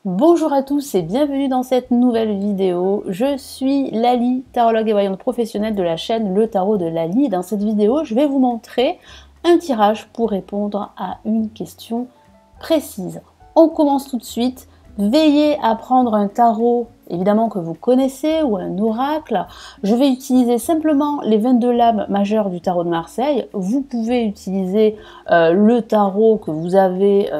Bonjour à tous et bienvenue dans cette nouvelle vidéo. Je suis Lali, tarologue et voyante professionnelle de la chaîne Le Tarot de Lali. Dans cette vidéo, je vais vous montrer un tirage pour répondre à une question précise. On commence tout de suite. Veillez à prendre un tarot, évidemment que vous connaissez, ou un oracle. Je vais utiliser simplement les 22 lames majeures du tarot de Marseille. Vous pouvez utiliser le tarot que vous avez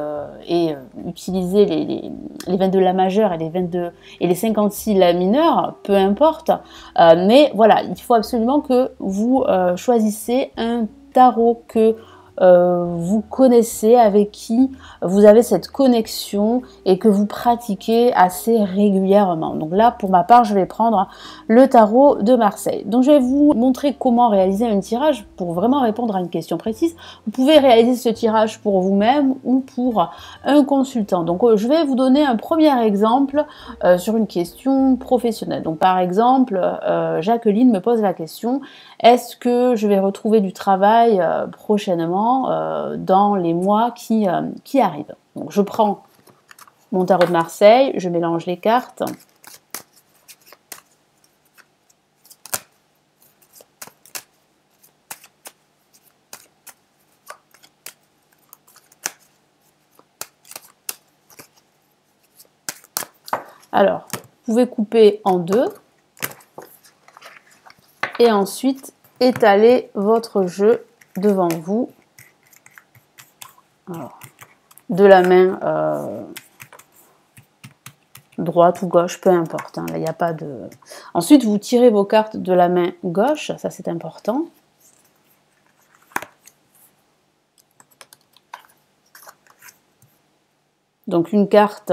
et utiliser les 22 lames majeures et les 56 lames mineures, peu importe. Mais voilà, il faut absolument que vous choisissez un tarot que vous connaissez, avec qui vous avez cette connexion et que vous pratiquez assez régulièrement. Donc là, pour ma part, je vais prendre le tarot de Marseille. Donc je vais vous montrer comment réaliser un tirage pour vraiment répondre à une question précise. Vous pouvez réaliser ce tirage pour vous-même ou pour un consultant. Donc je vais vous donner un premier exemple sur une question professionnelle. Donc par exemple, Jacqueline me pose la question: est-ce que je vais retrouver du travail prochainement dans les mois qui arrivent? Donc je prends mon tarot de Marseille, je mélange les cartes. Alors, vous pouvez couper en deux et ensuite étaler votre jeu devant vous. Alors, de la main droite ou gauche, peu importe. Hein, là, il n'y a pas de... Ensuite, vous tirez vos cartes de la main gauche, ça c'est important. Donc une carte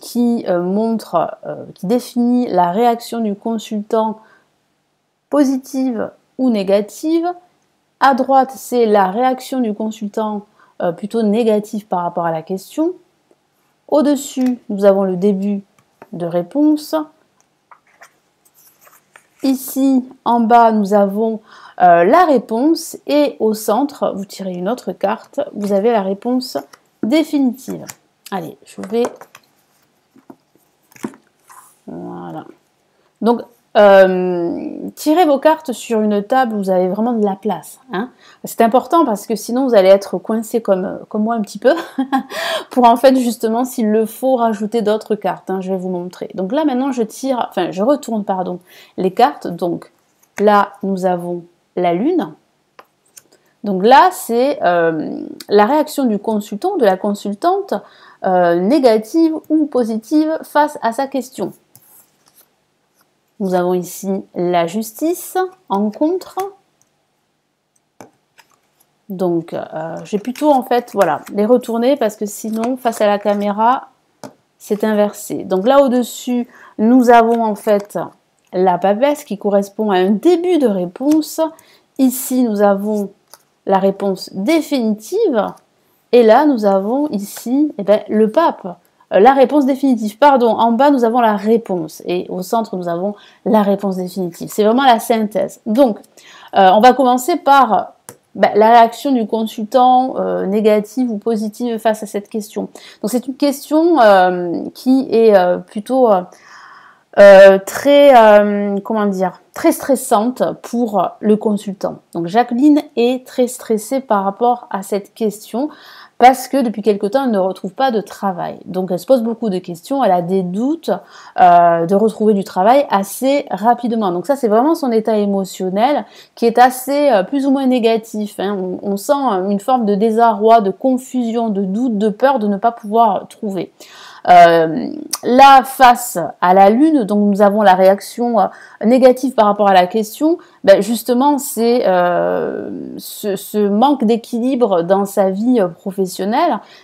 qui montre, qui définit la réaction du consultant positive ou négative. À droite, c'est la réaction du consultant plutôt négative par rapport à la question. Au-dessus, nous avons le début de réponse. Ici, en bas, nous avons la réponse. Et au centre, vous tirez une autre carte, vous avez la réponse définitive. Allez, je vais... Voilà. Donc, tirez vos cartes sur une table où vous avez vraiment de la place. Hein. C'est important parce que sinon vous allez être coincé comme moi un petit peu pour en fait justement s'il le faut rajouter d'autres cartes. Hein, je vais vous montrer. Donc là maintenant je retourne pardon les cartes. Donc là nous avons la lune. Donc là c'est la réaction du consultant, de la consultante, négative ou positive face à sa question. Nous avons ici la justice en contre. Donc, j'ai plutôt en fait, voilà, les retourner parce que sinon, face à la caméra, c'est inversé. Donc là, au-dessus, nous avons en fait la papesse qui correspond à un début de réponse. Ici, nous avons la réponse définitive. Et là, nous avons ici le pape. La réponse définitive, pardon, en bas nous avons la réponse et au centre nous avons la réponse définitive. C'est vraiment la synthèse. Donc, on va commencer par la réaction du consultant négative ou positive face à cette question. Donc c'est une question qui est plutôt très, comment dire, très stressante pour le consultant. Donc Jacqueline est très stressée par rapport à cette question parce que depuis quelque temps, elle ne retrouve pas de travail. Donc elle se pose beaucoup de questions, elle a des doutes de retrouver du travail assez rapidement. Donc ça, c'est vraiment son état émotionnel qui est assez plus ou moins négatif. Hein. On sent une forme de désarroi, de confusion, de doute, de peur de ne pas pouvoir trouver. Là, face à la lune, donc nous avons la réaction négative par rapport à la question. Justement, c'est ce manque d'équilibre dans sa vie professionnelle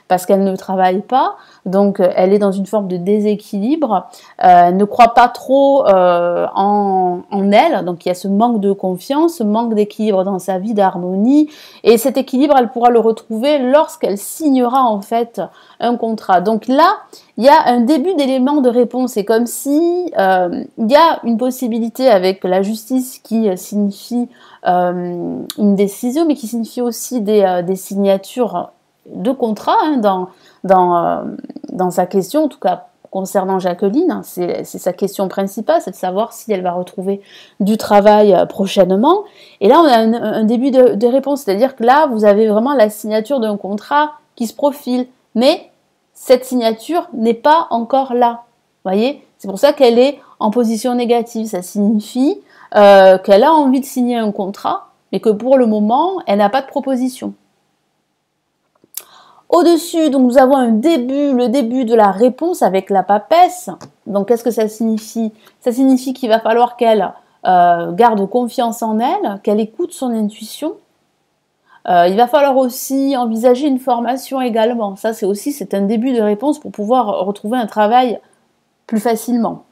parce qu'elle ne travaille pas, donc elle est dans une forme de déséquilibre. Elle ne croit pas trop en elle, donc il y a ce manque de confiance, ce manque d'équilibre dans sa vie, d'harmonie, et cet équilibre, elle pourra le retrouver lorsqu'elle signera en fait un contrat. Donc là, il y a un début d'élément de réponse. C'est comme si il y a une possibilité avec la justice qui signifie une décision, mais qui signifie aussi des signatures de contrat hein, dans sa question, en tout cas concernant Jacqueline. C'est sa question principale, c'est de savoir si elle va retrouver du travail prochainement. Et là, on a un début de réponse, c'est-à-dire que là, vous avez vraiment la signature d'un contrat qui se profile, mais cette signature n'est pas encore là. Vous voyez, c'est pour ça qu'elle est en position négative. Ça signifie qu'elle a envie de signer un contrat, mais que pour le moment, elle n'a pas de proposition. Au-dessus, donc nous avons le début de la réponse avec la papesse. Donc qu'est-ce que ça signifie? Ça signifie qu'il va falloir qu'elle garde confiance en elle, qu'elle écoute son intuition. Il va falloir aussi envisager une formation également. Ça, c'est un début de réponse pour pouvoir retrouver un travail plus facilement.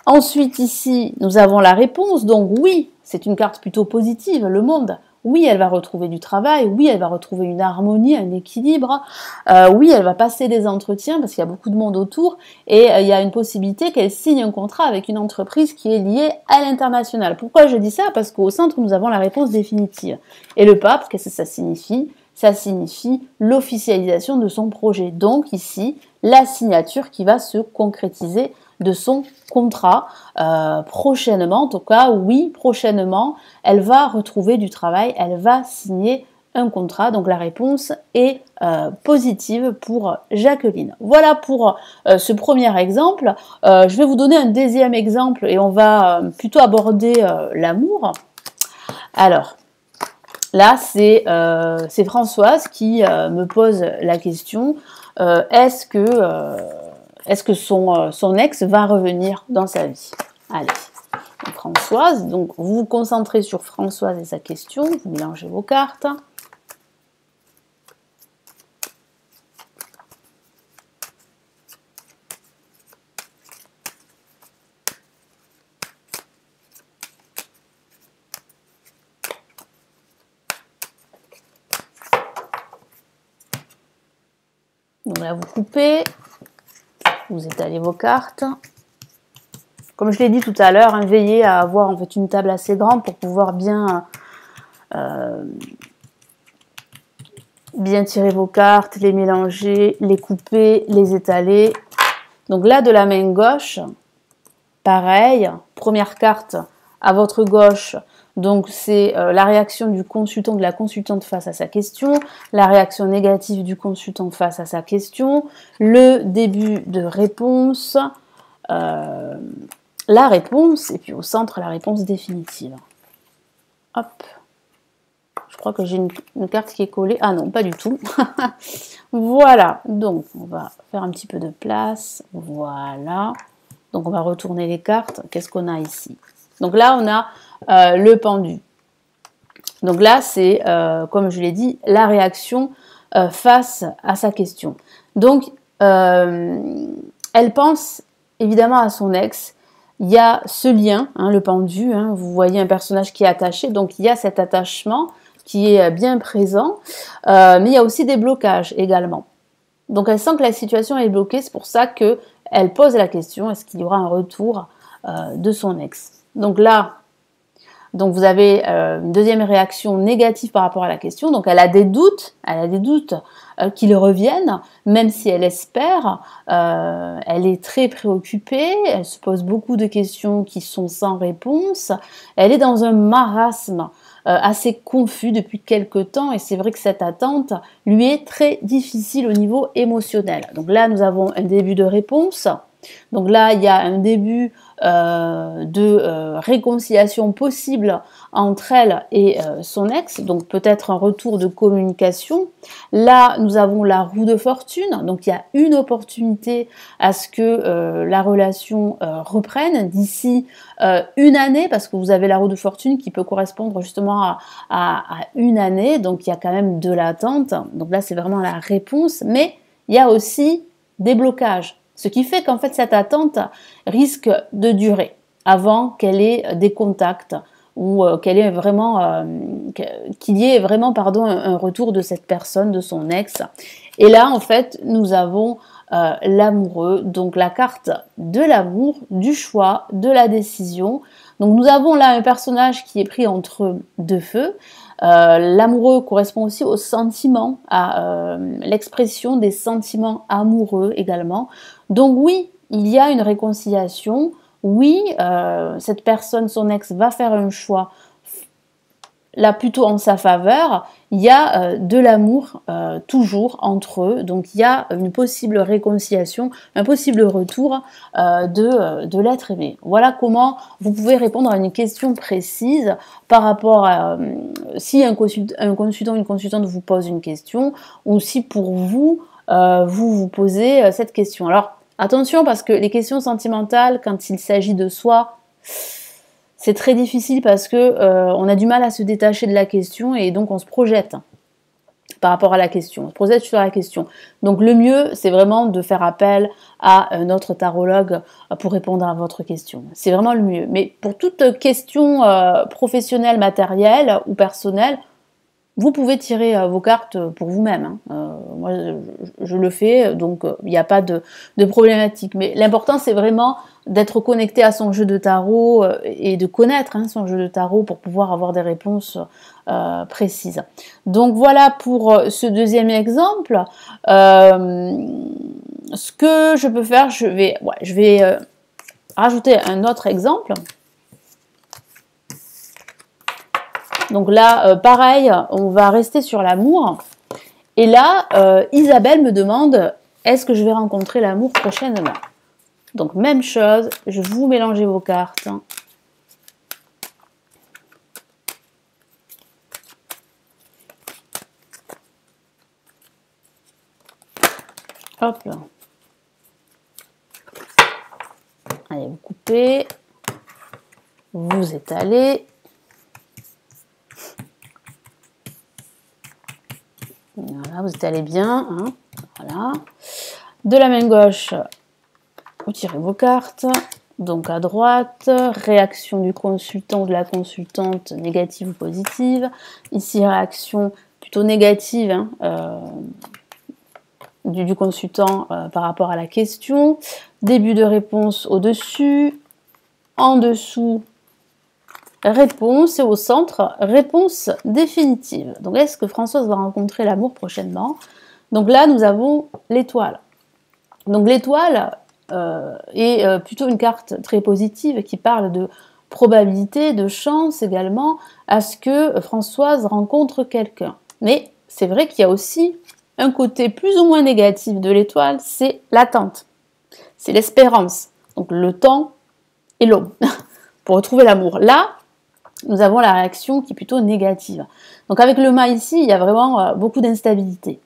Ensuite, ici, nous avons la réponse. Donc oui, c'est une carte plutôt positive, le monde. Oui, elle va retrouver du travail. Oui, elle va retrouver une harmonie, un équilibre. Oui, elle va passer des entretiens parce qu'il y a beaucoup de monde autour. Et il y a une possibilité qu'elle signe un contrat avec une entreprise qui est liée à l'international. Pourquoi je dis ça? Parce qu'au centre, nous avons la réponse définitive. Et le pape, qu'est-ce que ça signifie? Ça signifie l'officialisation de son projet. Donc ici, la signature qui va se concrétiser de son contrat prochainement. En tout cas, oui, prochainement, elle va retrouver du travail, elle va signer un contrat. Donc la réponse est positive pour Jacqueline. Voilà pour ce premier exemple. Je vais vous donner un deuxième exemple et on va plutôt aborder l'amour. Alors, là, c'est Françoise qui me pose la question, est-ce que son ex va revenir dans sa vie? Allez, donc Françoise, donc vous vous concentrez sur Françoise et sa question, vous mélangez vos cartes. Donc là, vous coupez, vous étalez vos cartes. Comme je l'ai dit tout à l'heure, hein, veillez à avoir en fait une table assez grande pour pouvoir bien tirer vos cartes, les mélanger, les couper, les étaler. Donc là, de la main gauche, pareil, première carte à votre gauche. Donc c'est la réaction du consultant, de la consultante face à sa question, la réaction négative du consultant face à sa question, le début de réponse, la réponse, et puis au centre, la réponse définitive. Hop. Je crois que j'ai une carte qui est collée. Ah non, pas du tout. Voilà. Donc, on va faire un petit peu de place. Voilà. Donc, on va retourner les cartes. Qu'est-ce qu'on a ici? Donc là, on a le pendu. Donc là, c'est, comme je l'ai dit, la réaction face à sa question. Donc, elle pense évidemment à son ex. Il y a ce lien, hein, le pendu, hein, vous voyez un personnage qui est attaché, donc il y a cet attachement qui est bien présent, mais il y a aussi des blocages également. Donc elle sent que la situation est bloquée, c'est pour ça qu'elle pose la question, est-ce qu'il y aura un retour de son ex? Donc là, vous avez une deuxième réaction négative par rapport à la question, donc elle a des doutes qu'ils reviennent, même si elle espère, elle est très préoccupée, elle se pose beaucoup de questions qui sont sans réponse, elle est dans un marasme assez confus depuis quelque temps et c'est vrai que cette attente lui est très difficile au niveau émotionnel. Donc là, nous avons un début de réponse. Donc là, il y a un début de réconciliation possible entre elle et son ex, donc peut-être un retour de communication. Là, nous avons la roue de fortune, donc il y a une opportunité à ce que la relation reprenne d'ici une année, parce que vous avez la roue de fortune qui peut correspondre justement à une année, donc il y a quand même de l'attente. Donc là, c'est vraiment la réponse, mais il y a aussi des blocages. Ce qui fait qu'en fait, cette attente risque de durer avant qu'elle ait des contacts ou qu'il y ait vraiment un retour de cette personne, de son ex. Et là, en fait, nous avons l'amoureux, donc la carte de l'amour, du choix, de la décision. Donc nous avons là un personnage qui est pris entre deux feux. L'amoureux correspond aussi aux sentiments, à l'expression des sentiments amoureux également. Donc oui, il y a une réconciliation. Oui, cette personne, son ex, va faire un choix là plutôt en sa faveur. Il y a de l'amour toujours entre eux, donc il y a une possible réconciliation, un possible retour de l'être aimé. Voilà comment vous pouvez répondre à une question précise par rapport à si un consultant, une consultante vous pose une question, ou si pour vous, vous posez cette question. Alors attention, parce que les questions sentimentales, quand il s'agit de soi, c'est très difficile parce que on a du mal à se détacher de la question et donc on se projette par rapport à la question, on se projette sur la question. Donc le mieux, c'est vraiment de faire appel à notre tarologue pour répondre à votre question. C'est vraiment le mieux. Mais pour toute question professionnelle, matérielle ou personnelle, vous pouvez tirer vos cartes pour vous-même. Moi, je le fais, donc il n'y a pas de problématique. Mais l'important, c'est vraiment d'être connecté à son jeu de tarot et de connaître son jeu de tarot pour pouvoir avoir des réponses précises. Donc voilà pour ce deuxième exemple. Ce que je peux faire, je vais rajouter un autre exemple. Donc là, pareil, on va rester sur l'amour. Et là, Isabelle me demande, est-ce que je vais rencontrer l'amour prochainement? Donc même chose, je vous mélangez vos cartes. Hop là. Allez, vous coupez. Vous étalez. Voilà, vous étalez bien. Voilà. De la main gauche, vous tirez vos cartes. Donc à droite, réaction du consultant ou de la consultante, négative ou positive. Ici, réaction plutôt négative du consultant par rapport à la question. Début de réponse au-dessus. En dessous, réponse, et au centre, réponse définitive. Donc, est-ce que Françoise va rencontrer l'amour prochainement? Donc là, nous avons l'étoile. Donc l'étoile est plutôt une carte très positive qui parle de probabilité, de chance également à ce que Françoise rencontre quelqu'un. Mais c'est vrai qu'il y a aussi un côté plus ou moins négatif de l'étoile, c'est l'attente, c'est l'espérance. Donc le temps et l'homme pour retrouver l'amour. Là, nous avons la réaction qui est plutôt négative. Donc avec le mât ici, il y a vraiment beaucoup d'instabilité.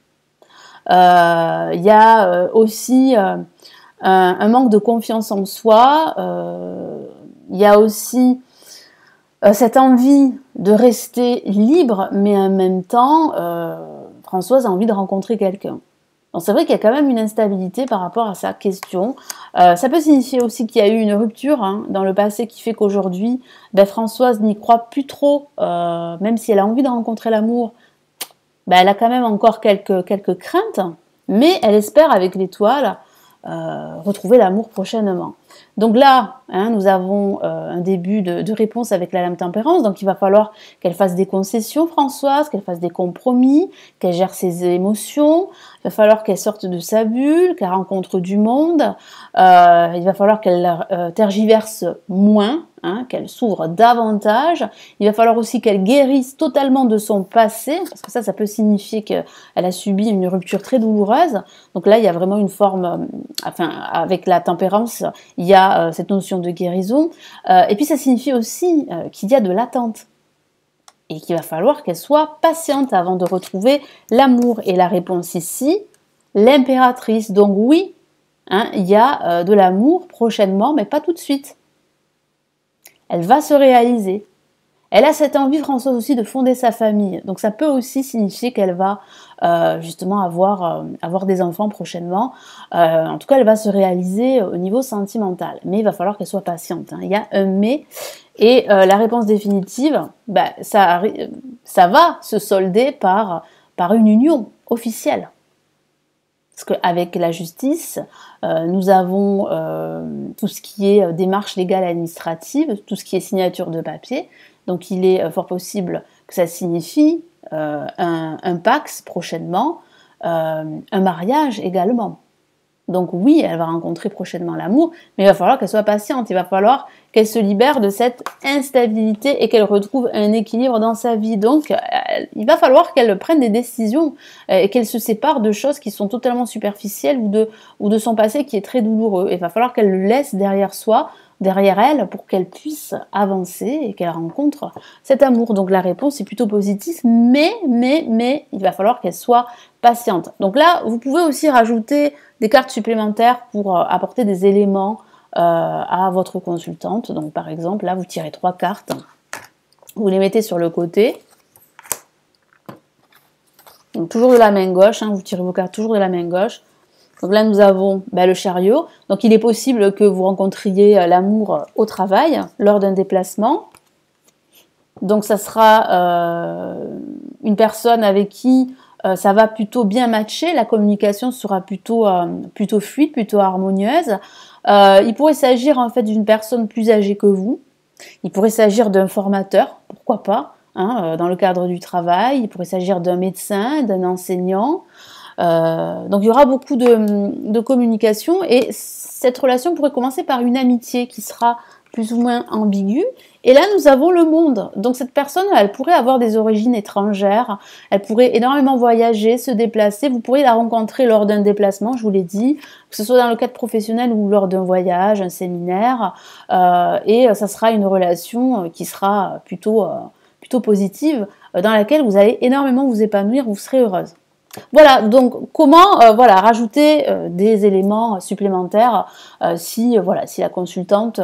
Il y a aussi un manque de confiance en soi. Il y a aussi cette envie de rester libre, mais en même temps, Françoise a envie de rencontrer quelqu'un. Donc c'est vrai qu'il y a quand même une instabilité par rapport à sa question. Ça peut signifier aussi qu'il y a eu une rupture dans le passé qui fait qu'aujourd'hui, Françoise n'y croit plus trop, même si elle a envie de rencontrer l'amour, elle a quand même encore quelques craintes, mais elle espère avec l'étoile retrouver l'amour prochainement. Donc là, nous avons un début de réponse avec la lame tempérance, donc il va falloir qu'elle fasse des concessions, Françoise, qu'elle fasse des compromis, qu'elle gère ses émotions, il va falloir qu'elle sorte de sa bulle, qu'elle rencontre du monde, il va falloir qu'elle tergiverse moins, qu'elle s'ouvre davantage, il va falloir aussi qu'elle guérisse totalement de son passé, parce que ça peut signifier qu'elle a subi une rupture très douloureuse, donc là il y a vraiment une forme, avec la tempérance, il y a cette notion de guérison, et puis ça signifie aussi qu'il y a de l'attente, et qu'il va falloir qu'elle soit patiente avant de retrouver l'amour, et la réponse ici, l'impératrice, donc oui, il y a de l'amour prochainement, mais pas tout de suite. Elle va se réaliser. Elle a cette envie, Françoise, aussi de fonder sa famille. Donc ça peut aussi signifier qu'elle va justement avoir des enfants prochainement. En tout cas, elle va se réaliser au niveau sentimental. Mais il va falloir qu'elle soit patiente. Il y a un mais. Et la réponse définitive, ça va se solder par une union officielle. Parce qu'avec la justice, nous avons tout ce qui est démarche légale administrative, tout ce qui est signature de papier. Donc il est fort possible que ça signifie un Pacs prochainement, un mariage également. Donc oui, elle va rencontrer prochainement l'amour, mais il va falloir qu'elle soit patiente, il va falloir qu'elle se libère de cette instabilité et qu'elle retrouve un équilibre dans sa vie. Donc il va falloir qu'elle prenne des décisions et qu'elle se sépare de choses qui sont totalement superficielles ou de son passé qui est très douloureux. Il va falloir qu'elle le laisse derrière soi, derrière elle, pour qu'elle puisse avancer et qu'elle rencontre cet amour. Donc la réponse est plutôt positive, mais il va falloir qu'elle soit patiente. Donc là, vous pouvez aussi rajouter des cartes supplémentaires pour apporter des éléments à votre consultante. Donc par exemple, là, vous tirez 3 cartes, vous les mettez sur le côté. Donc toujours de la main gauche, hein, vous tirez vos cartes toujours de la main gauche. Donc là, nous avons le chariot. Donc il est possible que vous rencontriez l'amour au travail lors d'un déplacement. Donc ça sera une personne avec qui ça va plutôt bien matcher, la communication sera plutôt fluide, plutôt harmonieuse. Il pourrait s'agir en fait d'une personne plus âgée que vous. Il pourrait s'agir d'un formateur, pourquoi pas, hein, dans le cadre du travail. Il pourrait s'agir d'un médecin, d'un enseignant. Donc il y aura beaucoup de communication et cette relation pourrait commencer par une amitié qui sera plus ou moins ambiguë. Et là, nous avons le monde. Donc cette personne, elle pourrait avoir des origines étrangères, elle pourrait énormément voyager, se déplacer. Vous pourriez la rencontrer lors d'un déplacement, je vous l'ai dit, que ce soit dans le cadre professionnel ou lors d'un voyage, un séminaire. Et ça sera une relation qui sera plutôt positive, dans laquelle vous allez énormément vous épanouir, vous serez heureuse. Voilà, donc comment rajouter des éléments supplémentaires si la consultante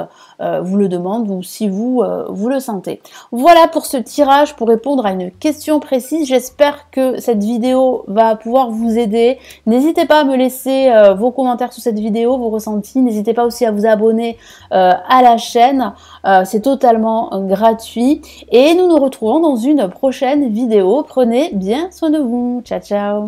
vous le demande ou si vous le sentez. Voilà pour ce tirage pour répondre à une question précise. J'espère que cette vidéo va pouvoir vous aider. N'hésitez pas à me laisser vos commentaires sur cette vidéo, vos ressentis. N'hésitez pas aussi à vous abonner à la chaîne. C'est totalement gratuit. Et nous nous retrouvons dans une prochaine vidéo. Prenez bien soin de vous. Ciao, ciao.